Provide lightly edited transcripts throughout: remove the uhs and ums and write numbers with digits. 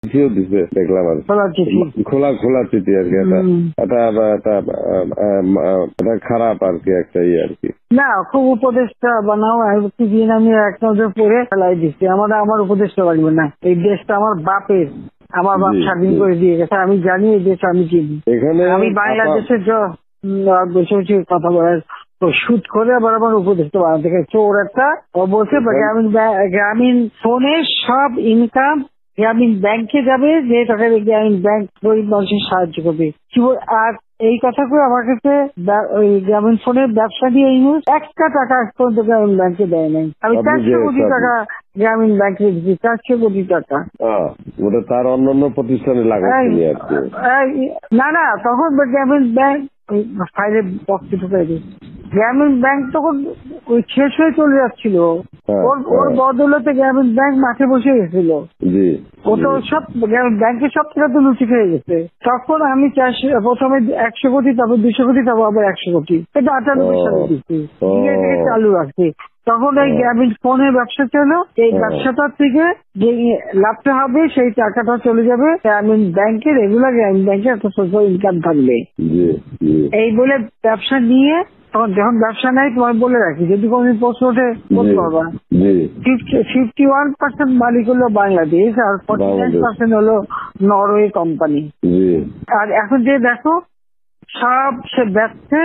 চিঠিও দিছে দেখলাম আর খোলা খোলা চিঠি আর কি। এটা খারাপ আর কি, একটা ইয়ে আর কি। না, খুব উপদেশটা বানাও দিন আমি এক নজর পরে ফেলাই দিচ্ছি। আমার উপদেশটা লাগবে না, এই দেশটা আমার বাপের, আমার বাপ স্বাধীন করে দিয়ে গেছে। আমি জানি এই দেশ আমি চিনি। আমি বাংলাদেশের বসে বসে কথা বলার তো শুট করে আবার আমার উপদেশটা বানাতে গেছে ওর একটা। ও বলছে গ্রামীণ ফোনের সব ইনকাম গ্রামীণ ব্যাংকে যাবে, যে টাকা গ্রামীণ ব্যাংক গরিব মানুষের সাহায্য করবে। আর এই কথা করে আমার কাছে ওই গ্রামীণ ফোনের ব্যবসা দিয়ে ইউজ একটা টাকা পর্যন্ত গ্রামীণ ব্যাংকে দেয় নাই। আমি 400 কোটি টাকা গ্রামীণ ব্যাংকে দিচ্ছি, 400 কোটি টাকা। ওটা তার অন্যান্য প্রতিষ্ঠানে লাগাচ্ছি আর কি। না, তখন গ্রামীণ ব্যাংক ফাইলে বক্সে ঢুকাই দিই। গ্রামীণ ব্যাংক তখন ওই শেষ হয়ে চলে যাচ্ছিল, ওর বদলতে গ্রামীণ ব্যাংক মাঠে বসে গেছিল। ও তো সব ব্যাংকের সব টাকা তো লুচি খেয়ে গেছে। তখন আমি প্রথমে 100 কোটি, তারপর 200 কোটি, তারপর আবার 100 কোটি, এটা 98 সালে দিচ্ছি, চালু রাখছি। তখন এই গ্রামীণ ফোনের ব্যবসা ছিল, এই ব্যবসাটার থেকে যে লাভটা হবে সেই টাকাটা চলে যাবে গ্রামীণ ব্যাংকে, রেগুলার গ্রামীণ ব্যাংকে একটা সোশ্যাল ইনকাম থাকবে। এই বলে ব্যবসা নিয়ে তখন যখন ব্যবসা নাই, তোমার বলে রাখি, যদি কোনো প্রশ্ন ওঠে বলতে পারবা, 51% মালিক হলো বাংলাদেশ আর 49% হলো নরওয়ে কোম্পানি। আর এখন যে দেখো সব সে ব্যবসা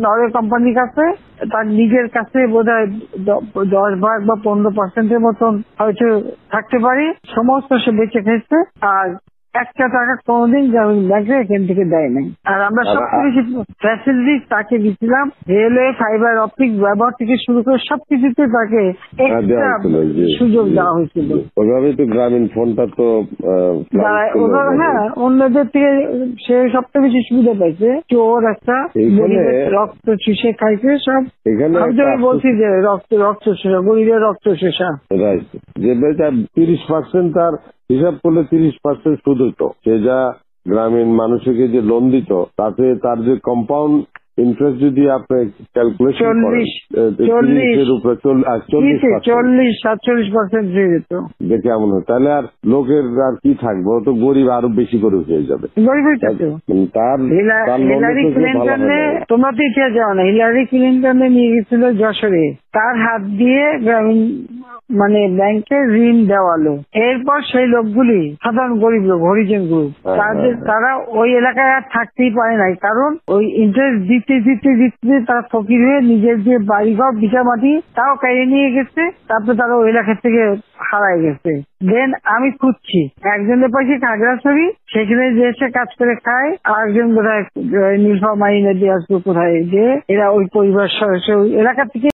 নরওয়ে কোম্পানির কাছে, তার নিজের কাছে বোধহয় 10% বা 15% মতন হয়তো থাকতে পারে, সমস্ত সে বেঁচে খেয়েছে। আর একটা টাকা কোনোদিন গ্রামীণ ব্যাংকে এখান থেকে দেয় নাই। আর আমরা সবচেয়ে বেশি ফ্যাসিলিটি তাকে দিচ্ছিলাম, রেলওয়ে, ফাইবার অপটিক ব্যবহার থেকে শুরু করে সবকিছুতে তাকে এক্সট্রা সুযোগ দেওয়া হয়েছিল। ওইভাবেই তো গ্রামীণ ফোনটা তো অন্যদের থেকে সে সবচেয়ে বেশি সুবিধা পাইছে। ওর একটা রক্ত চুষে খাইছে সব। আমি বলছি যে রক্ত শোষা, গরিবের রক্ত শোষা। যে 30% তার হিসাব করলে 30% সুদ হতো। সে যা গ্রামীণ মানুষকে যে লোন দিত, তাতে তার যে কম্পাউন্ড ইন্টারেস্ট যদি আপনি ক্যালকুলেশন করেন, 40-47% হয়ে যেত। দেখে এমন হয়, তাহলে আর লোকের আর কি থাকবে, ও তো গরিব আরো বেশি করে হয়ে যাবে। হিলারি ক্লিন্টনে, তোমরা তো ইতিহাস যাও না, হিলারি ক্লিন্টনে নিয়ে গেছিল যশোরে, তার হাত দিয়ে গ্রামীণ ব্যাংকে ঋণ দেওয়ালো। এরপর সেই লোকগুলি সাধারণ গরিব লোক, হরিজন গ্রুপ, তারা ওই এলাকায় আর থাকতেই পারে নাই, কারণ ওই ইন্টারেস্ট দিতে তারা ফকির হয়ে নিজের যে বাড়িঘর ভিটা মাটি তাও কেড়ে নিয়ে গেছে। তারপরে তারা ওই এলাকা থেকে হারায় গেছে। দেন আমি খুঁজছি, একজনের পাশে খাগড়াছড়ি, সেখানে যে এসে কাজ করে খায়, আর একজন বোধহয় নীলফামারী নদী আসবে কোথায়, যে এরা ওই পরিবার সদস্য এলাকা থেকে